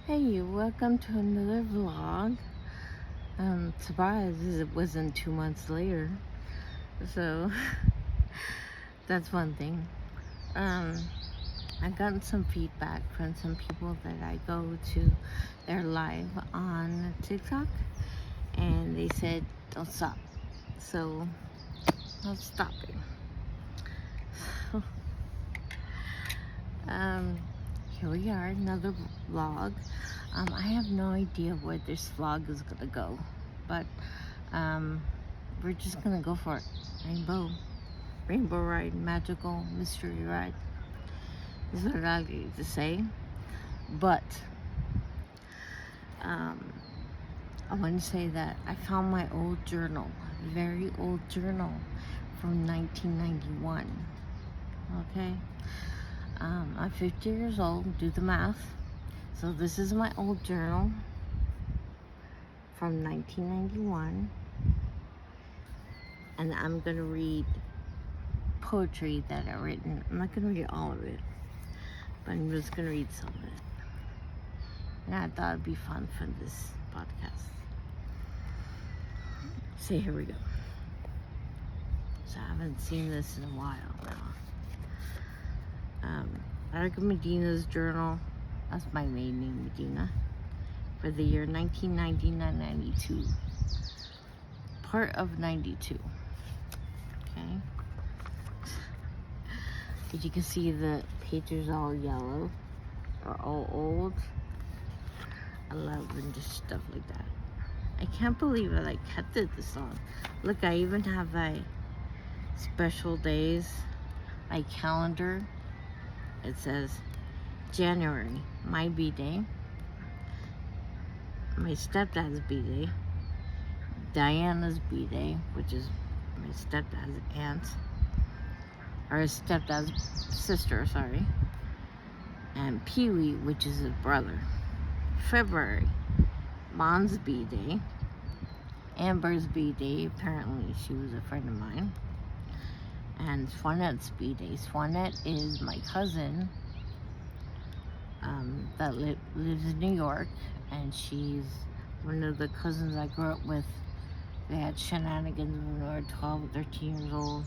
Hey, welcome to another vlog. Surprise, it wasn't 2 months later. So, that's one thing. Um, I gotten some feedback from some people that I go to their live on TikTok, and they said, don't stop. So, I'm stopping. um, Here we are, another vlog. I have no idea where this vlog is gonna go, but we're just gonna go for it. Rainbow ride, magical mystery ride is what I like to say. But I want to say that I found my old journal, very old journal from 1991. Okay, I'm 50 years old. Do the math. So this is my old journal from 1991, and I'm gonna read poetry that I've written. I'm not gonna read all of it, but I'm just gonna read some of it. And I thought it'd be fun for this podcast. So here we go. So I haven't seen this in a while now. Erica Medina's journal. That's my maiden name, Medina. For the year 1999-92. Part of 92. Okay. As you can see, the pages are all yellow or all old. I love and just stuff like that. I can't believe I kept it this long. Look, I even have special days, calendar. It says January, my B-Day, my stepdad's B-Day, Diana's B-Day, which is my stepdad's aunt, or his stepdad's sister, sorry, and Pee-wee, which is his brother. February, Mom's B-Day, Amber's B-Day, apparently she was a friend of mine, and Swanette's B-Day. Swanette is my cousin that lives in New York, and she's one of the cousins I grew up with. They had shenanigans when we were 12, 13 years old.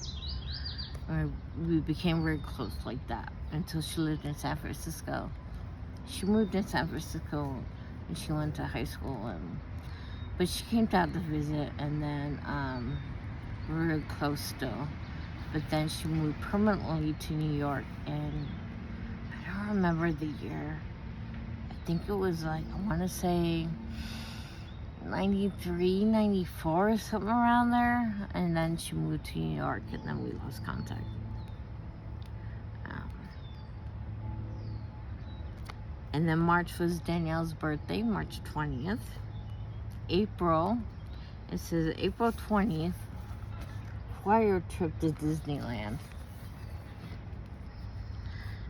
We became very close like that until she lived in San Francisco. She moved in San Francisco and she went to high school, but she came down to visit, and then we were really close still. But then she moved permanently to New York, and I don't remember the year. I think it was I want to say 93, 94, something around there. And then she moved to New York, and then we lost contact. And then March was Danielle's birthday, March 20th. April, it says April 20th, choir trip to Disneyland.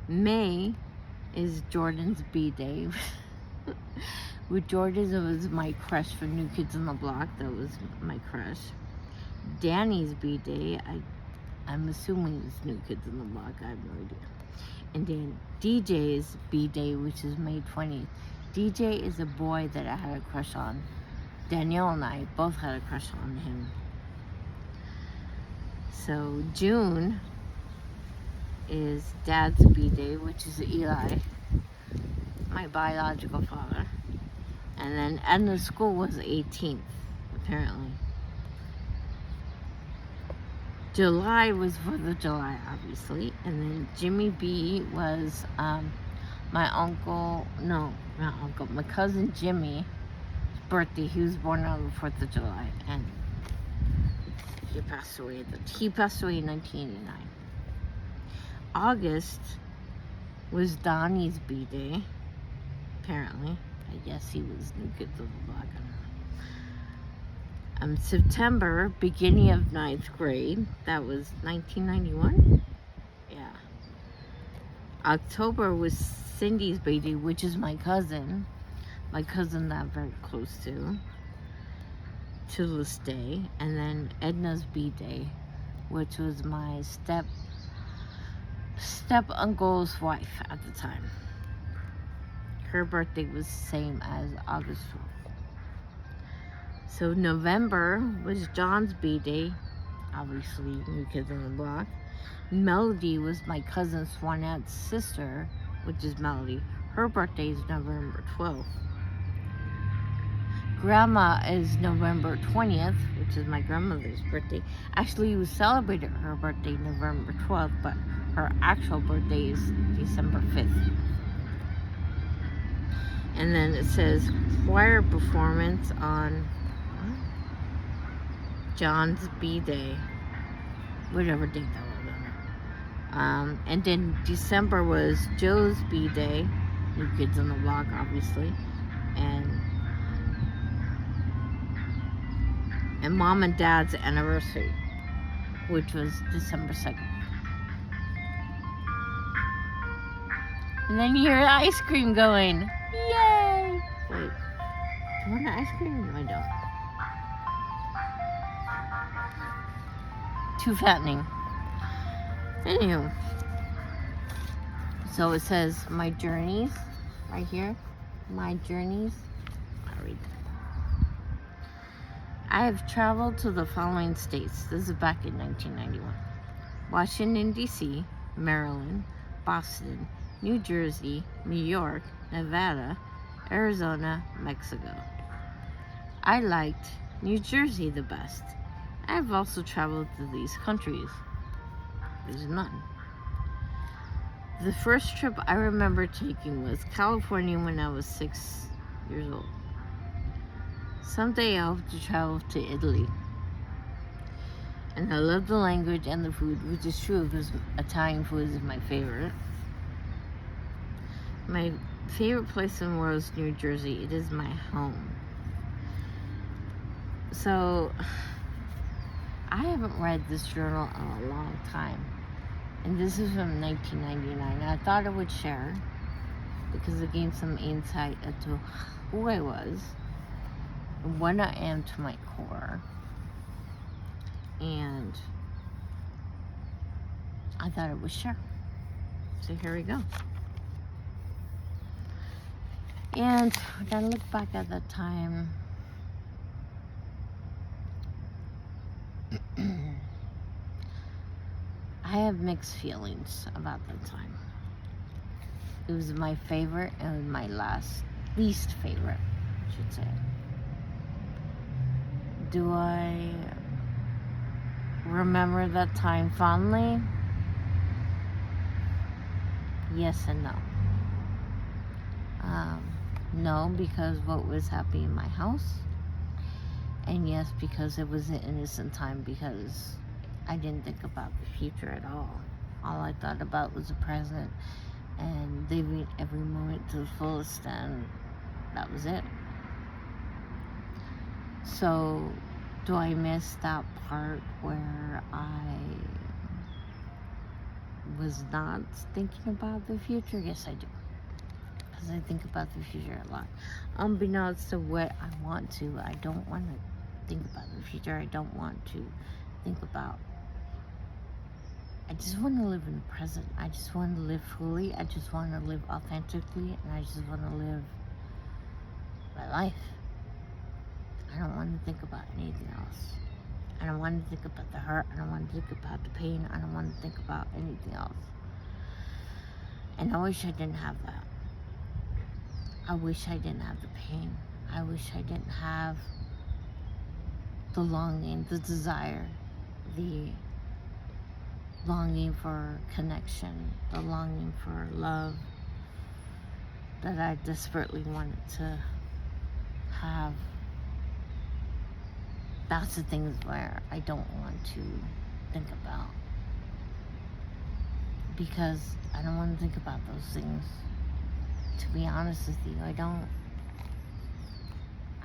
May is Jordan's B-Day. With Jordan, it was my crush for New Kids on the Block. That was my crush. Danny's B-Day, I'm assuming it's New Kids on the Block. I have no idea. And then DJ's B-Day, which is May 20th. DJ is a boy that I had a crush on. Danielle and I both had a crush on him. So June is Dad's B-Day, which is Eli, my biological father. And then Edna's school was 18th, apparently. July was 4th of July, obviously. And then Jimmy B was my cousin Jimmy's birthday. He was born on the 4th of July, and he passed away. He passed away in 1989. August was Donnie's B-Day, apparently. I guess he was New Kids on the Block. September, beginning of 9th grade. That was 1991. Yeah. October was Cindy's B-Day, which is my cousin that I'm very close to this day. And then Edna's B-Day, which was my step uncle's wife at the time. her birthday was the same as August 12th. So November was John's B-Day, obviously New Kids on the Block. Melody was my cousin Swanette's sister, which is Melody. Her birthday is November 12th. Grandma is November 20th, which is my grandmother's birthday. Actually, we celebrated her birthday November 12th, but her actual birthday is December 5th. And then it says choir performance on John's B-Day, whatever date that was. And then December was Joe's B-Day, New Kids on the Block, obviously, and Mom and Dad's anniversary, which was December 2nd. And then you hear the ice cream going. Yay! Wait, do you want ice cream? No, I don't. Too fattening. Anywho, so it says my journeys right here. My journeys. I'll read that. I have traveled to the following states. This is back in 1991. Washington, D.C., Maryland, Boston, New Jersey, New York, Nevada, Arizona, Mexico. I liked New Jersey the best. I have also traveled to these countries. There's none. The first trip I remember taking was California when I was 6 years old. Someday I hope to travel to Italy. And I love the language and the food, which is true because Italian food is my favorite. My favorite place in the world is New Jersey. It is my home. So, I haven't read this journal in a long time. And this is from 1999. I thought I would share because it gave some insight into who I was and what I am to my core. And I thought I would share. So here we go. And when I look back at that time, I have mixed feelings about that time. It was my favorite and my least favorite, I should say. Do I remember that time fondly? Yes and no. No, because what was happening in my house. And yes, because it was an innocent time, because I didn't think about the future at all. All I thought about was the present and living every moment to the fullest, and that was it. So, do I miss that part where I was not thinking about the future? Yes, I do. Because I think about the future a lot. Unbeknownst to what I want to, I don't want to think about the future. I don't want to think about. I just want to live in the present. I just want to live fully. I just want to live authentically, and I just want to live my life. I don't want to think about anything else. I don't want to think about the hurt. I don't want to think about the pain. I don't want to think about anything else. And I wish I didn't have that. I wish I didn't have the pain. I wish I didn't have the longing, the desire, the longing for connection, the longing for love that I desperately wanted to have. That's the things where I don't want to think about, because I don't want to think about those things. To be honest with you, I don't.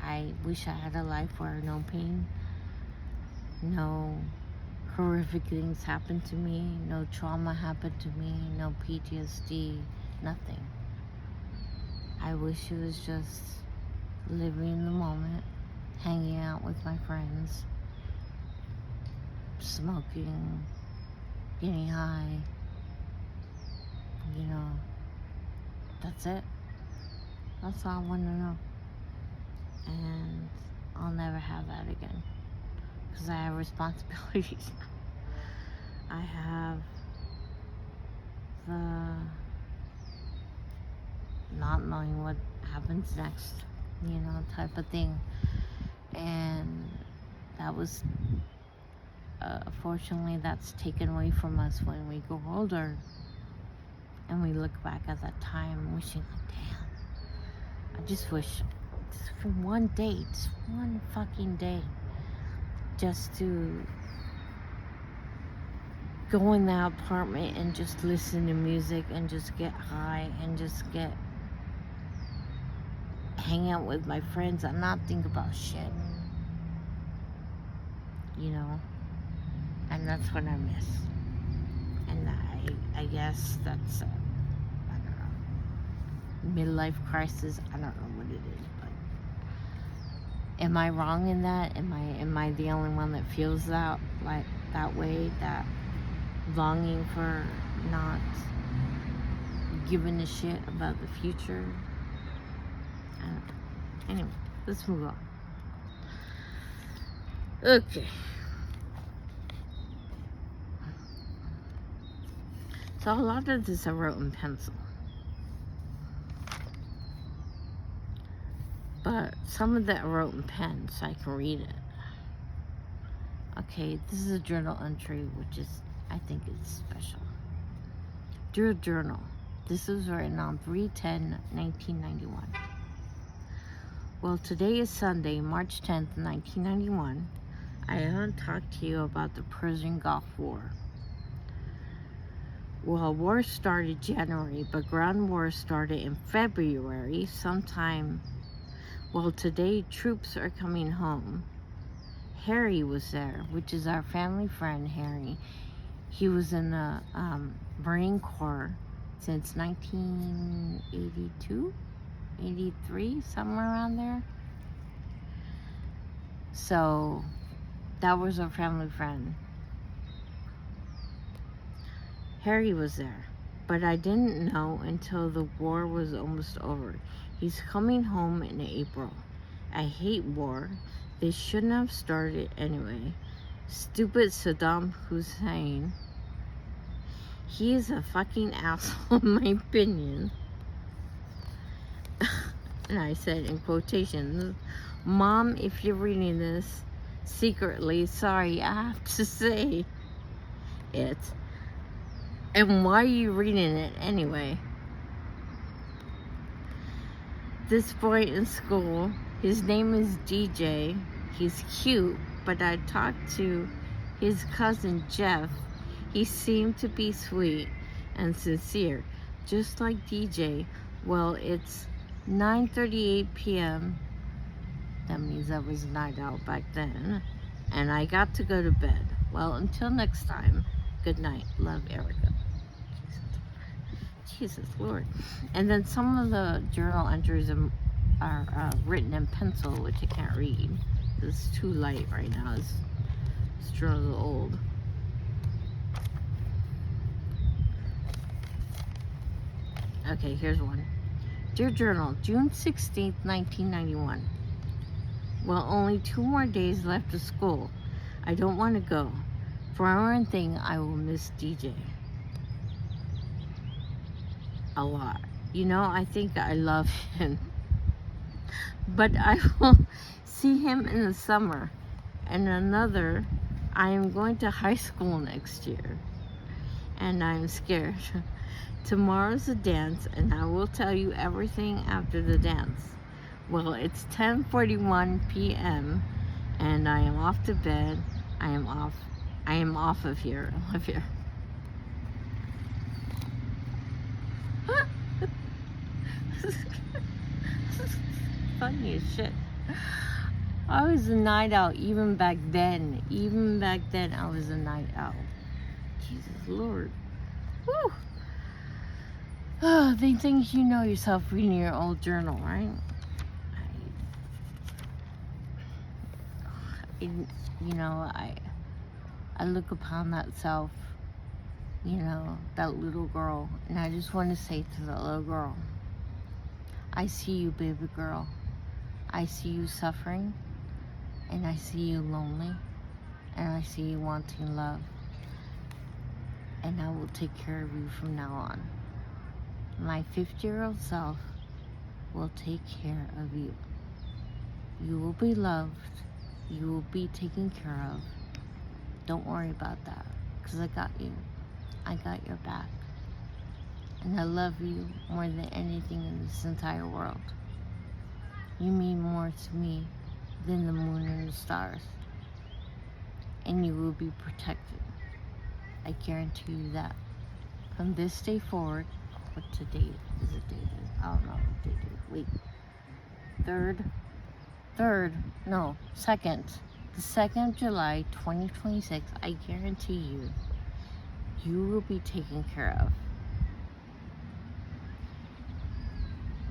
I wish I had a life where no pain, no horrific things happened to me, no trauma happened to me, no PTSD, nothing. I wish it was just living in the moment, hanging out with my friends, smoking, getting high, that's it. That's all I want to know. And I'll never have that again. Because I have responsibilities. I have the not knowing what happens next, type of thing. And that was, fortunately, that's taken away from us when we grow older. And we look back at that time wishing, damn, I just wish, just for one day, just one fucking day, just to go in that apartment and just listen to music and just get high and just hang out with my friends and not think about shit. And that's what I miss. And I guess that's, I don't know, midlife crisis. I don't know what it is, but am I wrong in that? Am I the only one that feels that way, that longing for not giving a shit about the future? I don't know. Anyway, let's move on. Okay. So a lot of this I wrote in pencil. But some of that I wrote in pen so I can read it. Okay, this is a journal entry, which is, I think it's special. Dear Journal, this was written on 3/10/1991. Well, today is Sunday, March 10th, 1991. I want to talk to you about the Persian Gulf War. Well, war started January, but ground war started in February sometime. Well, today troops are coming home. Harry was there, which is our family friend, Harry. He was in the Marine Corps since 1982, 83, somewhere around there. So that was our family friend. Harry was there, but I didn't know until the war was almost over. He's coming home in April. I hate war. They shouldn't have started anyway. Stupid Saddam Hussein. He is a fucking asshole, in my opinion. And I said in quotations, Mom, if you're reading this secretly, sorry, I have to say it. And why are you reading it anyway? This boy in school, his name is DJ. He's cute, but I talked to his cousin Jeff. He seemed to be sweet and sincere, just like DJ. Well, it's 9:38 p.m. That means I was night out back then. And I got to go to bed. Well, until next time, good night. Love, Erica. Jesus Lord. And then some of the journal entries are written in pencil, which I can't read. It's too light right now. This journal's old. Okay, here's one. Dear Journal, June 16th, 1991. Well, only 2 more days left of school. I don't want to go. For one thing, I will miss DJ a lot. I think I love him. But I will see him in the summer. And another, I am going to high school next year. And I'm scared. Tomorrow's a dance, and I will tell you everything after the dance. Well, it's 10:41 p.m. and I am off to bed. I am off of here. I live here. This is funny as shit. I was a night out even back then. Even back then, I was a night out. Jesus Lord. Woo! Oh, they think you know yourself reading your old journal, right? I look upon that self, that little girl, and I just want to say to that little girl, I see you, baby girl. I see you suffering, and I see you lonely, and I see you wanting love, and I will take care of you from now on. My 50-year-old self will take care of you. You will be loved. You will be taken care of. Don't worry about that, because I got you. I got your back. And I love you more than anything in this entire world. You mean more to me than the moon and the stars. And you will be protected. I guarantee you that. From this day forward, what today is it dated? I don't know what day it is. Wait. Second. The 2nd of July, 2026, I guarantee you, you will be taken care of.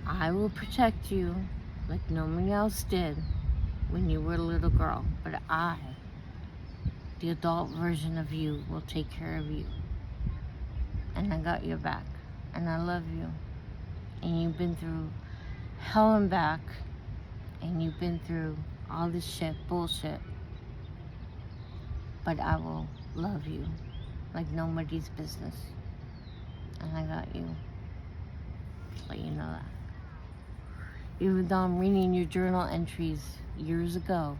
I will protect you like nobody else did when you were a little girl. But I, the adult version of you, will take care of you. And I got your back. And I love you. And you've been through hell and back. And you've been through all this shit, bullshit. But I will love you like nobody's business. And I got you. Just let you know that. Even though I'm reading your journal entries years ago,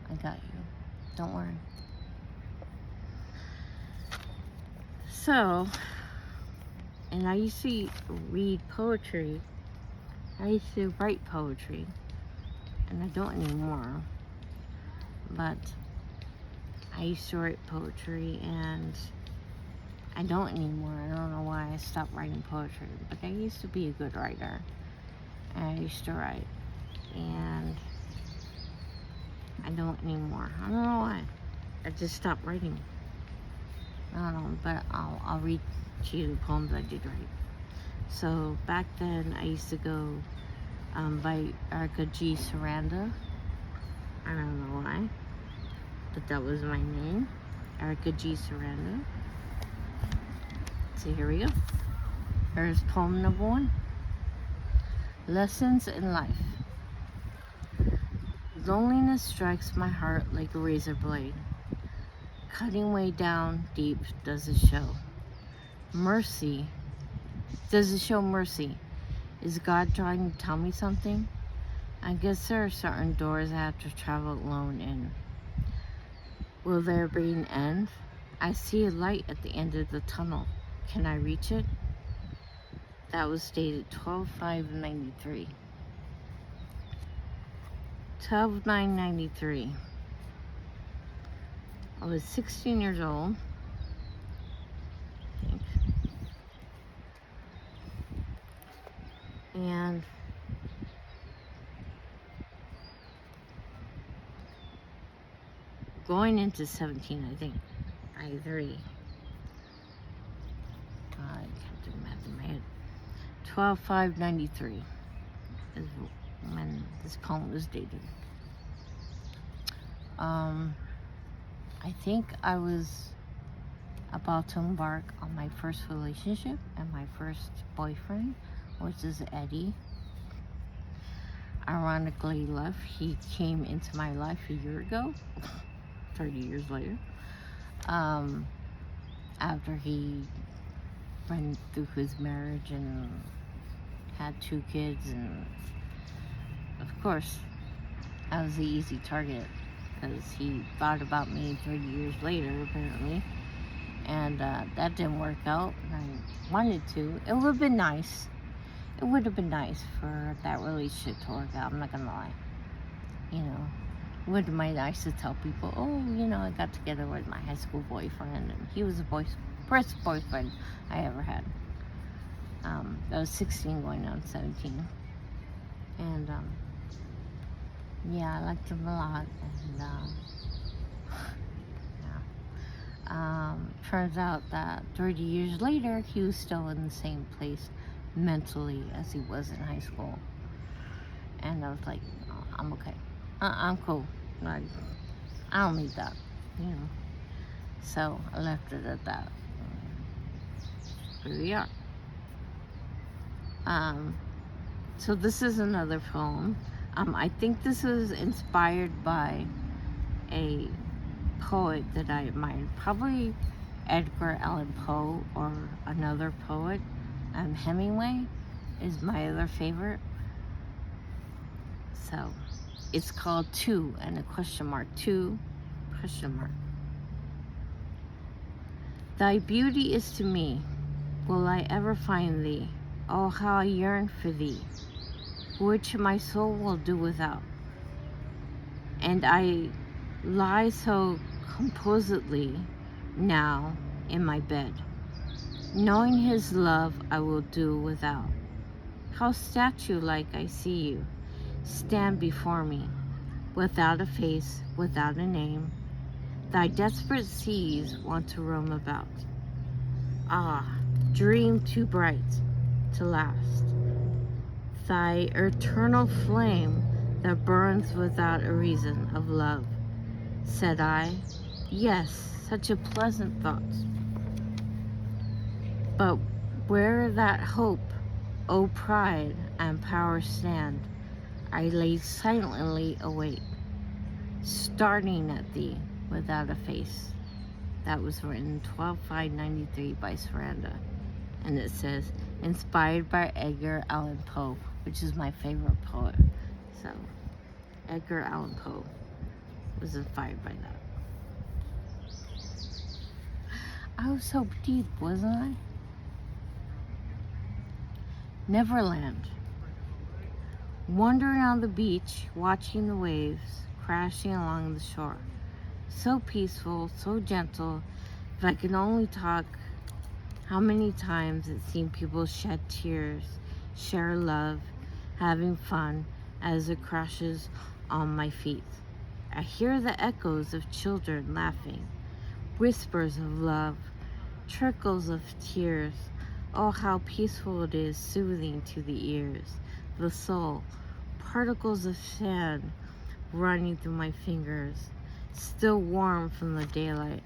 I got you. Don't worry. So, and I used to read poetry. I used to write poetry. And I don't anymore. But I used to write poetry, and I don't anymore. I don't know why I stopped writing poetry. But I used to be a good writer. And I used to write. And I don't anymore. I don't know why. I just stopped writing. I don't know, but I'll read to you the poems I did write. So back then, I used to go by Erica G. Saranda. I don't know why, but that was my name, Erica G. Saranda. So here we go. Here's poem number 1. Lessons in life. Loneliness strikes my heart like a razor blade. Cutting way down deep, does it show mercy? Does it show mercy? Is God trying to tell me something? I guess there are certain doors I have to travel alone in. Will there be an end? I see a light at the end of the tunnel. Can I reach it? That was dated 12/5/93. 12/9/93. I was 16 years old, I think. And going into 17, I think. 93. I can't do math in my head. 12/5/93 is when this poem was dated. I think I was about to embark on my first relationship and my first boyfriend, which is Eddie. Ironically enough, he came into my life a year ago, 30 years later, after he went through his marriage and had 2 kids, and of course, I was the easy target because he thought about me 30 years later, apparently, and that didn't work out, and I wanted to. It would have been nice. It would have been nice for that relationship to work out, I'm not gonna lie. You know, it would have been nice to tell people, oh, you know, I got together with my high school boyfriend, and he was the first boyfriend I ever had. I was 16 going on 17. And, yeah, I liked him a lot. And, yeah. Turns out that 30 years later, he was still in the same place mentally as he was in high school. And I was like, oh, I'm okay. I'm cool. I don't need that, you know. So I left it at that. Here we are. So this is another poem. I think this is inspired by a poet that I admired, probably Edgar Allan Poe or another poet. Hemingway is my other favorite. So it's called Two and a question mark. Two question mark. Thy beauty is to me. Will I ever find thee? Oh, how I yearn for thee, which my soul will do without. And I lie so composedly now in my bed, knowing his love I will do without. How statue-like I see you stand before me, without a face, without a name. Thy desperate seas want to roam about. Ah, dream too bright to last. Thy eternal flame that burns without a reason of love. Said I, yes, such a pleasant thought. But where that hope, O pride and power stand, I lay silently awake, starting at thee without a face. That was written 12/5/93 by Saranda. And it says, inspired by Edgar Allan Poe, which is my favorite poet. So, Edgar Allan Poe was inspired by that. I was so deep, wasn't I? Neverland. Wandering on the beach, watching the waves crashing along the shore. So peaceful, so gentle. If I could only talk, how many times it seemed people shed tears, share love, having fun as it crashes on my feet. I hear the echoes of children laughing, whispers of love, trickles of tears. Oh, how peaceful it is, soothing to the ears, the soul, particles of sand running through my fingers, still warm from the daylight.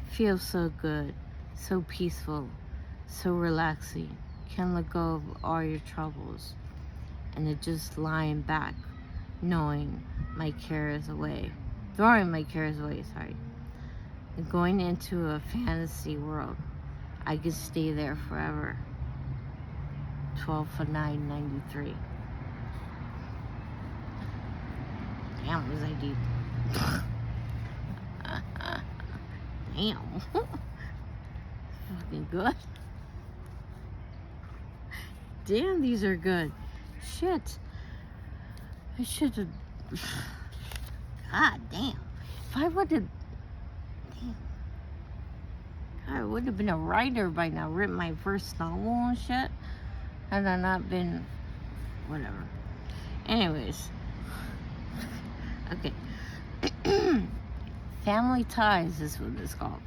Feels so good, so peaceful, so relaxing. Can let go of all your troubles, and it just lying back, knowing my cares away, throwing my cares away, and going into a fantasy world. I could stay there forever. 12/9/93. Damn, was I deep? Damn. Fucking good. Damn, these are good. Shit. I should have. God damn. If I would have. Damn. God, I would have been a writer by now, written my first novel and shit. Had I not been. Whatever. Anyways. Okay. Family Ties is what it's called.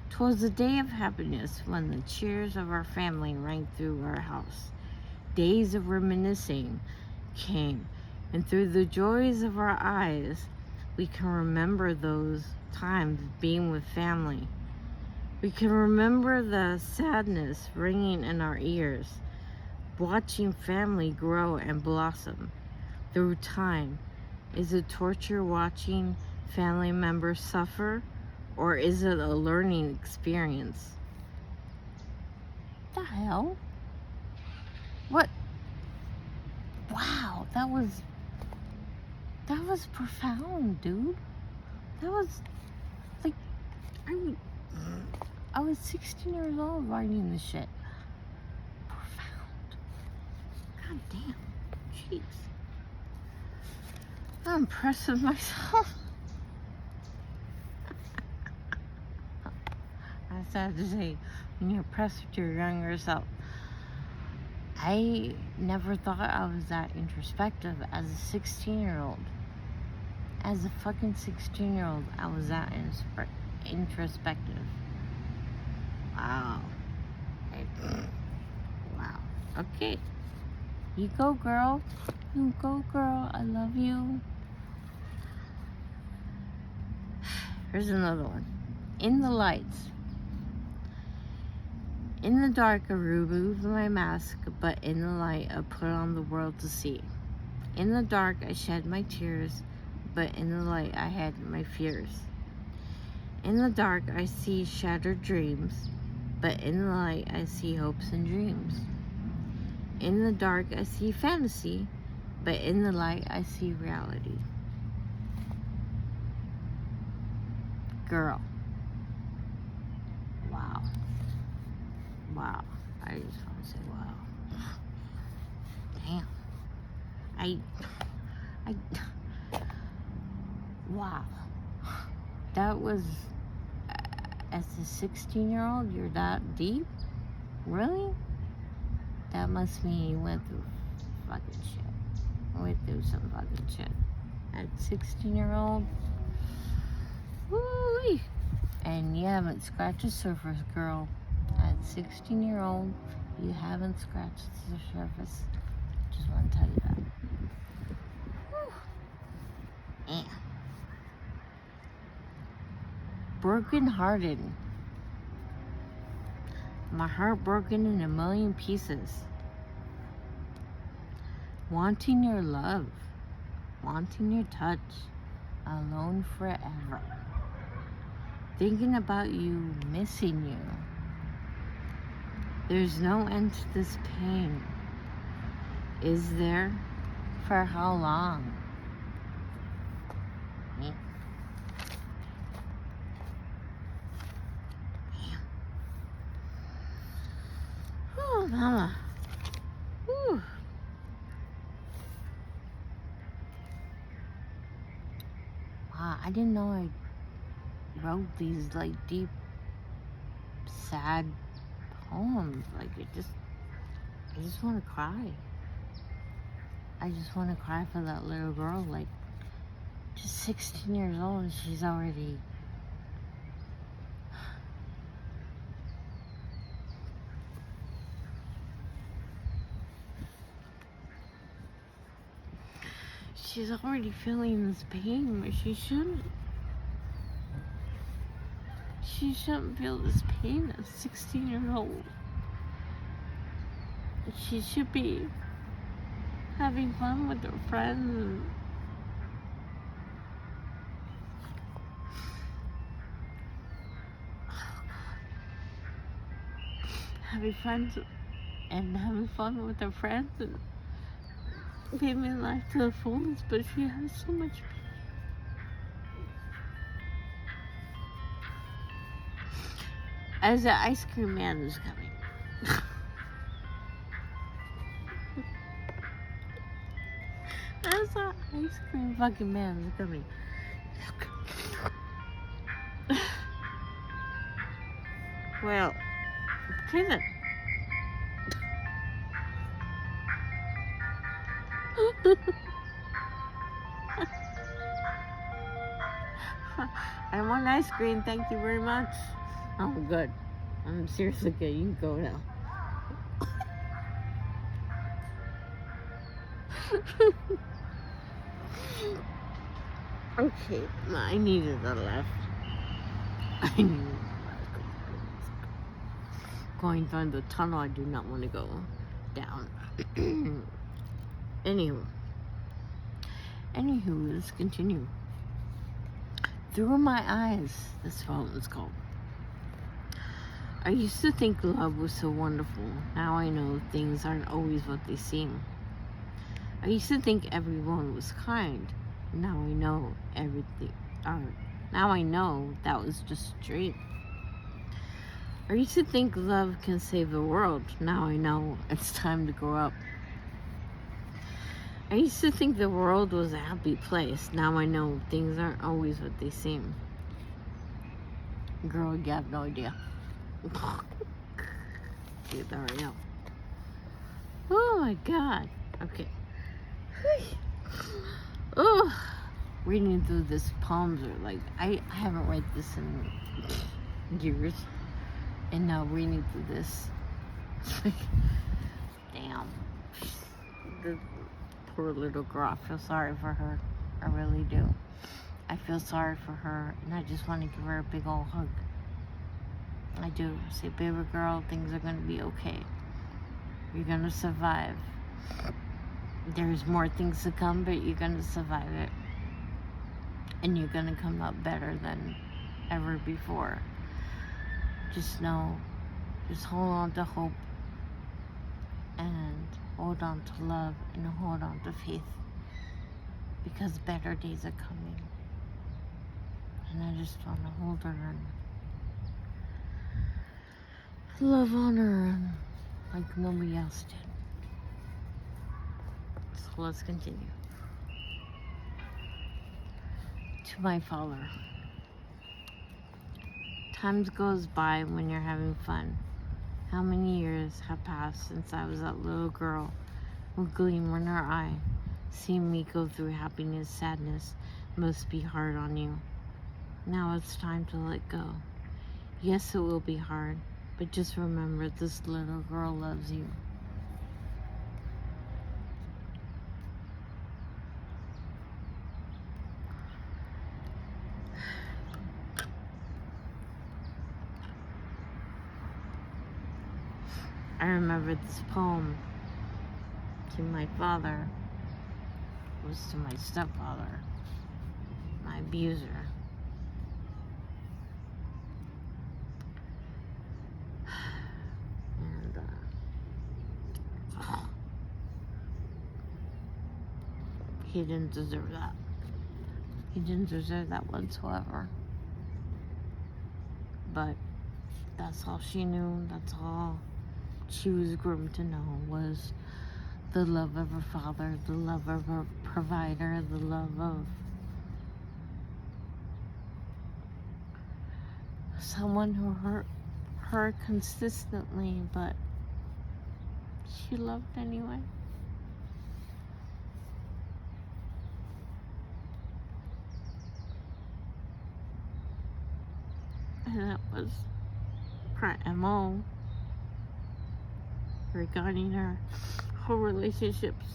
'Twas a day of happiness when the cheers of our family rang through our house. Days of reminiscing came, and through the joys of our eyes, we can remember those times being with family. We can remember the sadness ringing in our ears, watching family grow and blossom through time. Is it torture watching family members suffer, or is it a learning experience? The hell? What? Wow, that was profound, dude. That was like, I was 16 years old writing this shit. Profound. God damn. Jeez. I'm impressed with myself. That's sad to say, when you're impressed with your younger self. I never thought I was that introspective as a 16-year-old. As a fucking 16-year-old, I was that introspective. Wow. Wow. Okay. You go, girl. You go, girl. I love you. Here's another one. In the lights. In the dark, I removed my mask, but in the light, I put on the world to see. In the dark, I shed my tears, but in the light, I had my fears. In the dark, I see shattered dreams, but in the light, I see hopes and dreams. In the dark, I see fantasy, but in the light, I see reality. Girl. Wow. Wow. I just want to say wow. Damn. Wow. That was, as a 16-year-old, you're that deep? Really? That must mean you went through fucking shit. Went through some fucking shit. At 16-year-old? Woo-wee. And you haven't scratched the surface, girl. At 16-year-old, you haven't scratched the surface. Just want to tell you that. Whew. Yeah. Broken-hearted. My heart broken in a million pieces. Wanting your love. Wanting your touch. Alone forever. Thinking about you, missing you. There's no end to this pain. Is there? For how long? Yeah. Oh, mama. Whew. Wow, I didn't know I wrote these like deep, sad poems. Like I just want to cry. I just want to cry for that little girl, like just 16 years old, and she's already feeling this pain, but she shouldn't. She shouldn't feel this pain at 16 years old. She should be having fun with her friends and having friends and having fun with her friends and living life to the fullest, but she has so much pain. As the ice cream man is coming. As the ice cream fucking man is coming. Well, okay then. I want ice cream, thank you very much. Oh, good. I'm seriously good. You can go now. Okay, I needed a left. I needed a left. Going down the tunnel, I do not want to go down. Anywho, let's continue. Through my eyes, this poem is called. I used to think love was so wonderful. Now I know things aren't always what they seem. I used to think everyone was kind. Now I know everything. Now I know that was just a dream. I used to think love can save the world. Now I know it's time to grow up. I used to think the world was a happy place. Now I know things aren't always what they seem. Girl, you have no idea. You already know. Oh my god. Okay. Oh, reading through this poems are like, I haven't read this in years, and now reading through this, it's like, damn, the poor little girl. I feel sorry for her. I really do. I feel sorry for her, and I just want to give her a big old hug. I do say, baby girl, things are going to be okay. You're going to survive. There's more things to come, but you're going to survive it. And you're going to come out better than ever before. Just know, just hold on to hope, and hold on to love, and hold on to faith, because better days are coming. And I just want to hold her and love on her like nobody else did. So let's continue. To my father. Time goes by when you're having fun. How many years have passed since I was that little girl with gleam in her eye? Seeing me go through happiness, sadness must be hard on you. Now it's time to let go. Yes, it will be hard, but just remember this little girl loves you. I remember this poem to my father. It was to my stepfather, my abuser. And he didn't deserve that. He didn't deserve that whatsoever. But that's all she knew. That's all she was groomed to know, was the love of her father, the love of her provider, the love of someone who hurt her consistently, but she loved anyway. And that was her MO regarding her whole relationships.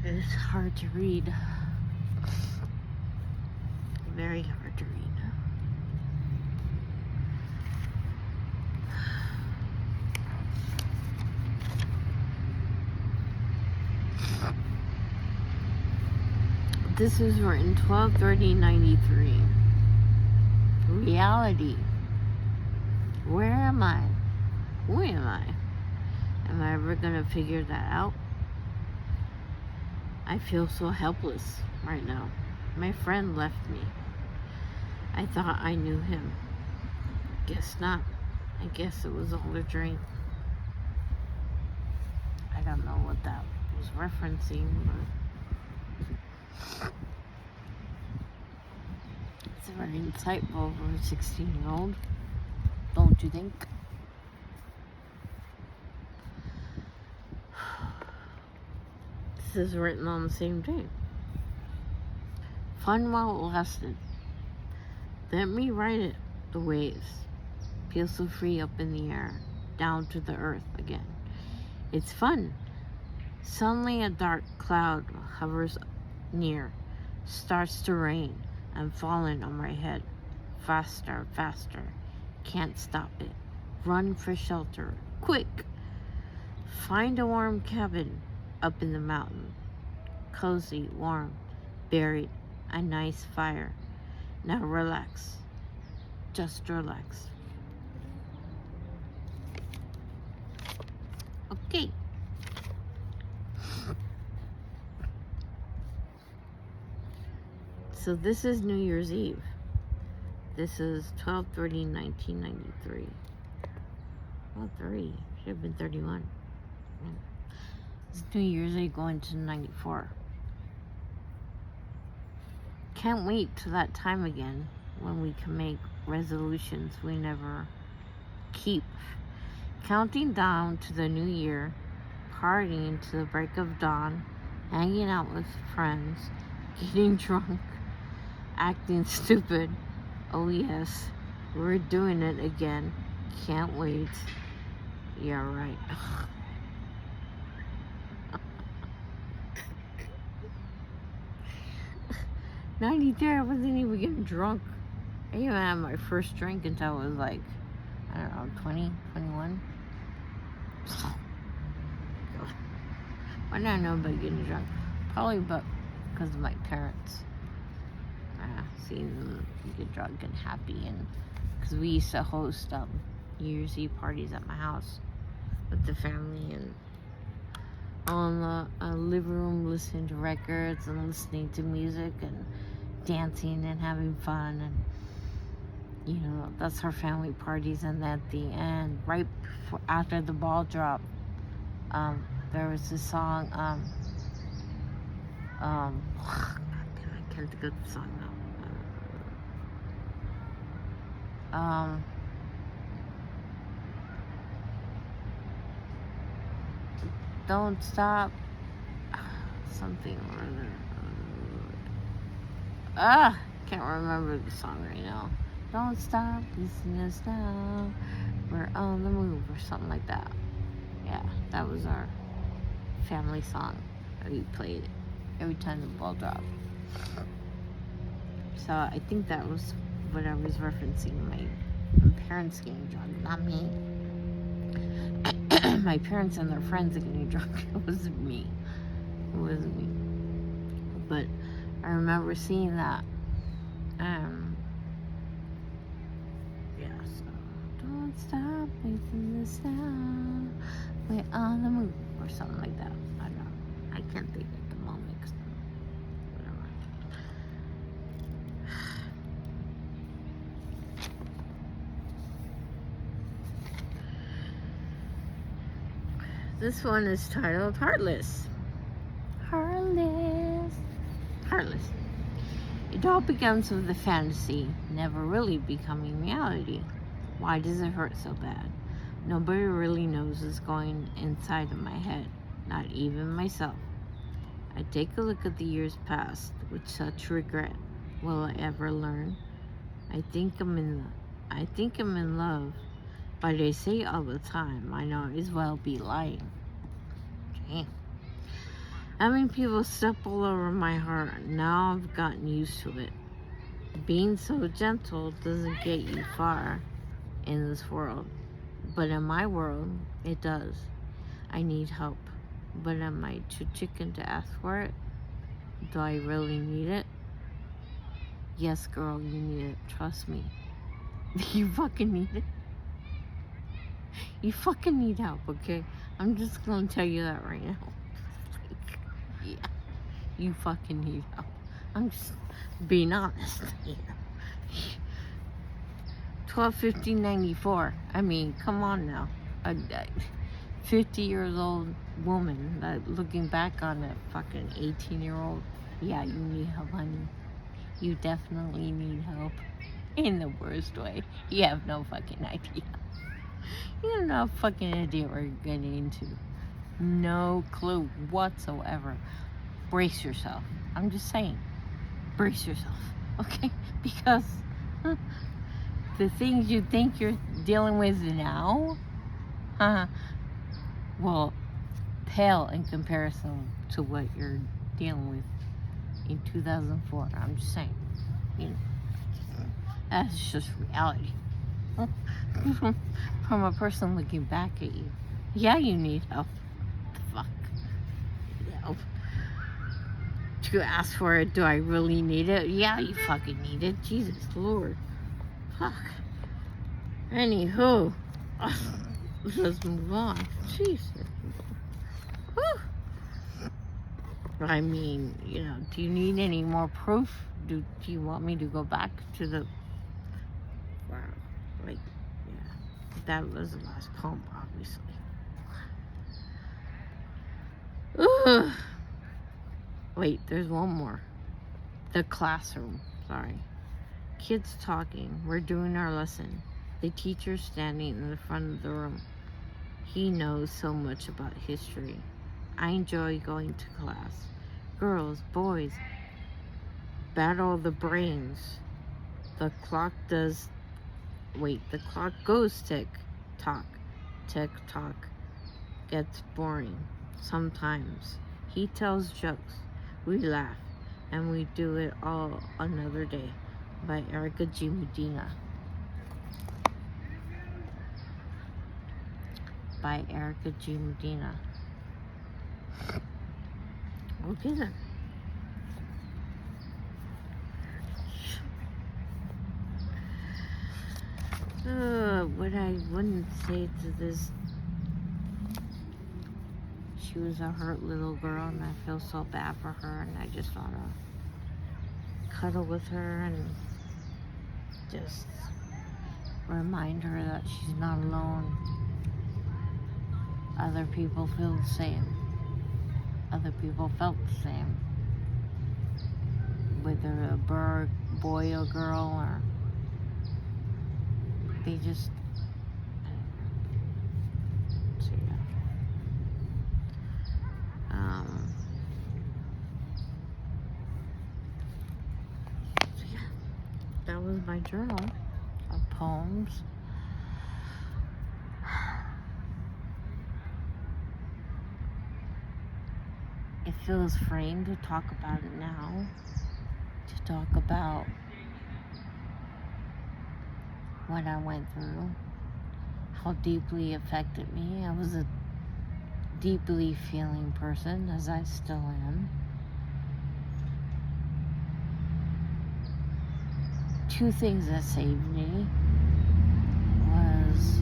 It's hard to read. Very hard to read. This is written 12/30/93. Reality. Where am I? Who am I? Am I ever gonna figure that out? I feel so helpless right now. My friend left me. I thought I knew him. Guess not. I guess it was all a dream. I don't know what that was referencing, but it's very insightful for a 16-year-old, don't you think? This is written on the same day. Fun while it lasted. Let me ride it, the waves. Feel so free up in the air, down to the earth again. It's fun. Suddenly a dark cloud hovers near, starts to rain and falling on my head. Faster, faster. Can't stop it. Run for shelter. Quick! Find a warm cabin up in the mountain. Cozy, warm, buried, a nice fire. Now relax. Just relax. Okay. So this is New Year's Eve. This is 12/30/1993. Oh, 3. Should have been 31. It's New Year's Eve going to 94. Can't wait till that time again when we can make resolutions we never keep. Counting down to the new year, partying to the break of dawn, hanging out with friends, getting drunk, acting stupid. Oh yes, we're doing it again. Can't wait. Yeah, right. 93, I wasn't even getting drunk. I didn't even have my first drink until I was like, I don't know, 20, 21. Why did I know about getting drunk? Probably because of my parents. Seeing them get drunk and happy, and because we used to host New Year's Eve parties at my house with the family, and on the living room listening to records and listening to music and dancing and having fun, and that's our family parties. And at the end, right before, after the ball drop, there was this song, I can't think of the song now. Don't stop something or other. Can't remember the song right now. Don't stop, listen to us now. We're on the move, or something like that. Yeah, that was our family song that we played every time the ball dropped. So I think that was what I was referencing, my parents getting drunk, not me. My parents and their friends are getting drunk. It wasn't me. But I remember seeing that. So don't stop, listen to this now. We're on the move, or something like that. I don't know. I can't think at the moment. Whatever. This one is titled Heartless. Heartless. It all begins with a fantasy, never really becoming reality. Why does it hurt so bad? Nobody really knows what's going inside of my head, not even myself. I take a look at the years past with such regret. Will I ever learn? I think I'm in love, but I say all the time I might as well be lying. Damn. Having people step all over my heart, now I've gotten used to it. Being so gentle doesn't get you far in this world, but in my world, it does. I need help, but am I too chicken to ask for it? Do I really need it? Yes, girl, you need it. Trust me. You fucking need it. You fucking need help, okay? I'm just gonna tell you that right now. Yeah, you fucking need help. I'm just being honest. 12/15/94. I mean, come on now. A 50 years old woman that looking back on a fucking 18-year-old. Yeah, you need help, honey. You definitely need help. In the worst way. You have no fucking idea. You have no fucking idea what you're getting into. No clue whatsoever. Brace yourself. I'm just saying. Brace yourself. Okay? Because the things you think you're dealing with now, will pale in comparison to what you're dealing with in 2004. I'm just saying. That's just reality. From a person looking back at you. Yeah, you need help. What the fuck? Help. To ask for it, do I really need it? Yeah, you fucking need it. Jesus Lord. Fuck. Anywho. Let's move on. Jesus. Whew. I mean, do you need any more proof? Do you want me to go back to the... Wow. Like, yeah. That was the last poem, obviously. Ugh. Wait, there's one more. The classroom. Sorry. Kids talking. We're doing our lesson. The teacher's standing in the front of the room. He knows so much about history. I enjoy going to class. Girls, boys, battle the brains. The clock goes tick tock. TikTok gets boring sometimes. He tells jokes, we laugh, and we do it all another day. By Erica G. Medina. By Erica G. Medina. Okay then. What I wouldn't say to this, she was a hurt little girl and I feel so bad for her, and I just want to cuddle with her and just remind her that she's not alone. Other people feel the same. Other people felt the same. Whether a boy or girl, or they just, so yeah. So yeah, that was my journal of poems. It feels framed to talk about it now, to talk about what I went through, how deeply it affected me. I was a deeply feeling person, as I still am. Two things that saved me was,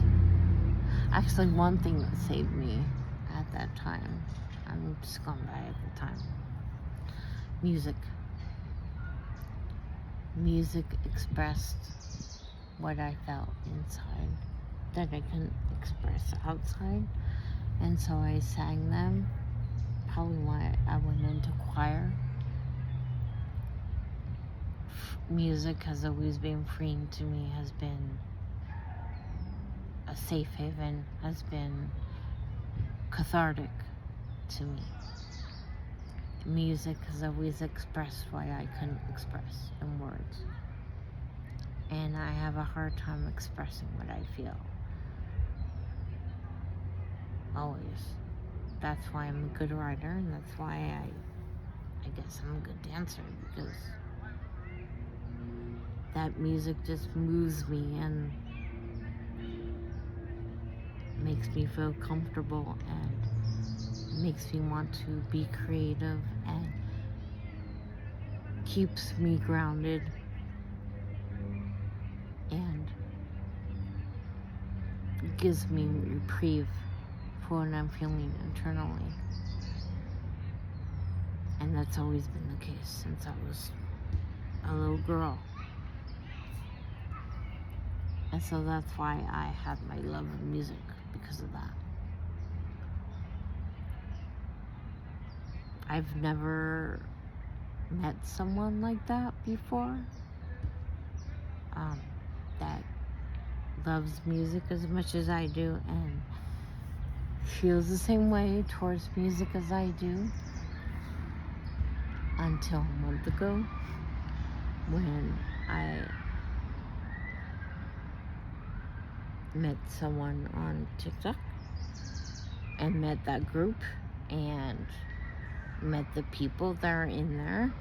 actually one thing that saved me at that time, I'm a scumbag at the time, music. Music expressed what I felt inside that I couldn't express outside, and so I sang them. Probably why I went into choir. Music has always been freeing to me, has been a safe haven, has been cathartic to me. Music has always expressed what I couldn't express in words. And I have a hard time expressing what I feel. Always. That's why I'm a good writer, and that's why I guess I'm a good dancer, because that music just moves me and makes me feel comfortable and makes me want to be creative and keeps me grounded and gives me reprieve for what I'm feeling internally. And that's always been the case since I was a little girl. And so that's why I have my love of music, because of that. I've never met someone like that before, that loves music as much as I do and feels the same way towards music as I do, until a month ago when I met someone on TikTok and met that group and met the people that are in there,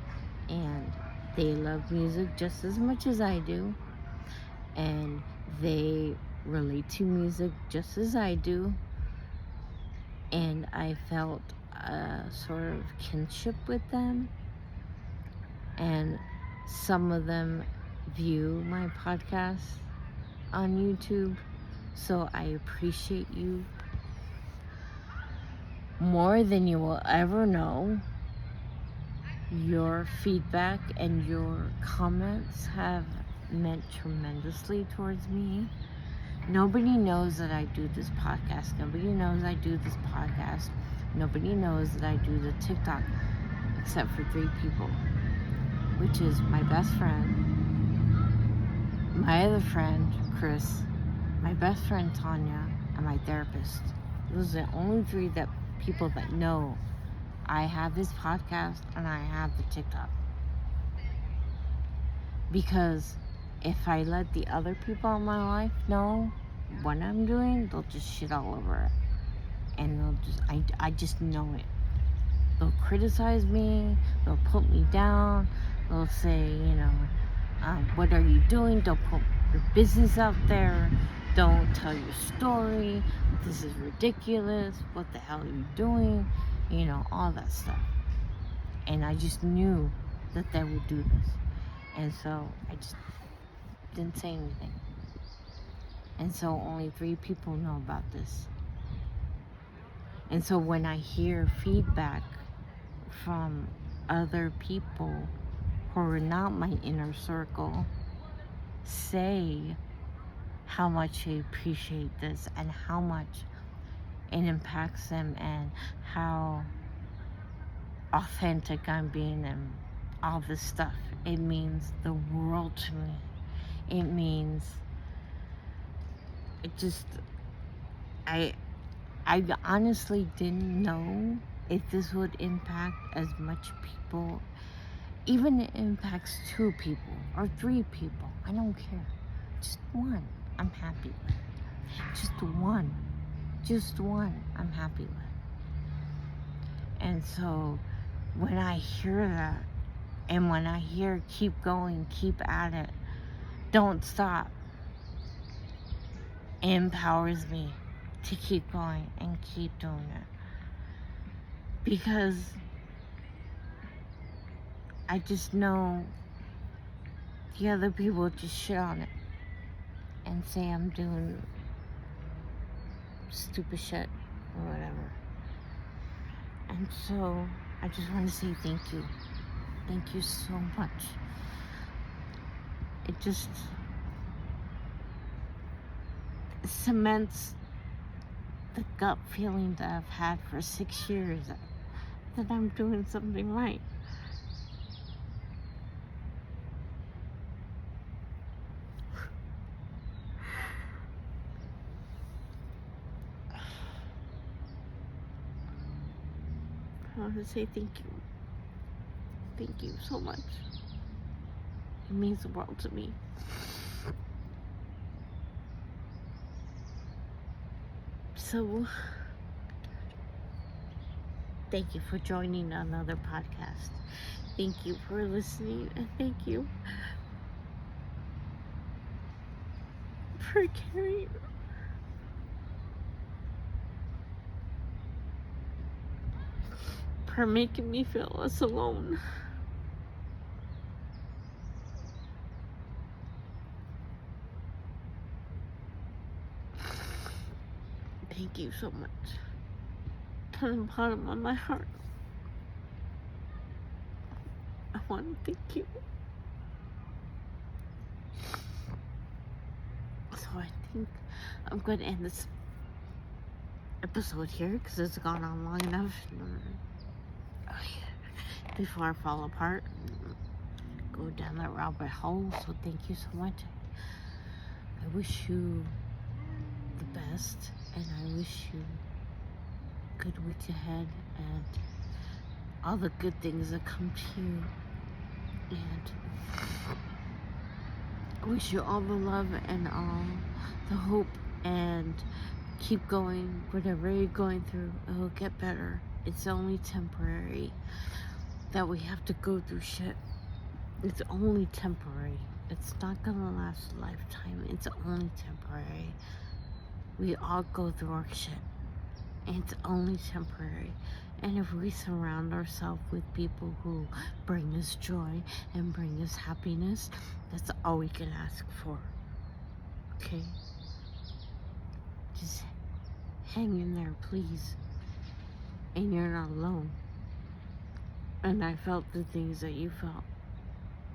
and they love music just as much as I do, and they relate to music just as I do, and I felt a sort of kinship with them. And some of them view my podcast on YouTube, so I appreciate you more than you will ever know. Your feedback and your comments have meant tremendously towards me. Nobody knows that I do this podcast. Nobody knows I do this podcast. Nobody knows that I do the TikTok, except for 3 people, which is my best friend, my other friend, Chris, my best friend, Tanya, and my therapist. Those are the only 3 people that know I have this podcast and I have the TikTok. Because if I let the other people in my life know, what I'm doing, they'll just shit all over it. And I just know it. They'll criticize me, they'll put me down, they'll say, what are you doing? Don't put your business out there, don't tell your story, this is ridiculous, what the hell are you doing? All that stuff. And I just knew that they would do this. And so I just didn't say anything. And so only 3 people know about this. And so when I hear feedback from other people who are not my inner circle say how much they appreciate this and how much it impacts them and how authentic I'm being and all this stuff, it means the world to me. It means I honestly didn't know if this would impact as much people. Even it impacts 2 people or 3 people, I don't care. Just 1, I'm happy with. Just one, I'm happy with. And so when I hear that, and when I hear keep going, keep at it, don't stop, it empowers me to keep going and keep doing it. Because I just know the other people just shit on it and say I'm doing stupid shit or whatever. And so I just want to say thank you. Thank you so much. It just cements the gut feeling that I've had for 6 years that I'm doing something right. I want to say thank you. Thank you so much. It means the world to me. So, thank you for joining another podcast. Thank you for listening, and thank you for caring. For making me feel less alone. Thank you so much. From the bottom of my heart, I want to thank you. So I think I'm going to end this episode here because it's gone on long enough. Before I fall apart, go down that rabbit hole. So thank you so much. I wish you the best, and I wish you good weeks ahead and all the good things that come to you. And I wish you all the love and all the hope, and keep going. Whatever you're going through, it will get better. It's only temporary that we have to go through shit. It's only temporary. It's not gonna last a lifetime. It's only temporary. We all go through our shit. And it's only temporary. And if we surround ourselves with people who bring us joy and bring us happiness, that's all we can ask for. Okay? Just hang in there, please. And you're not alone. And I felt the things that you felt.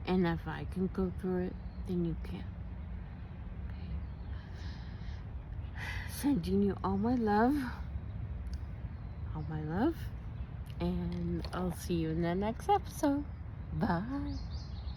And if I can go through it, then you can. Okay. Sending you all my love. All my love. And I'll see you in the next episode. Bye.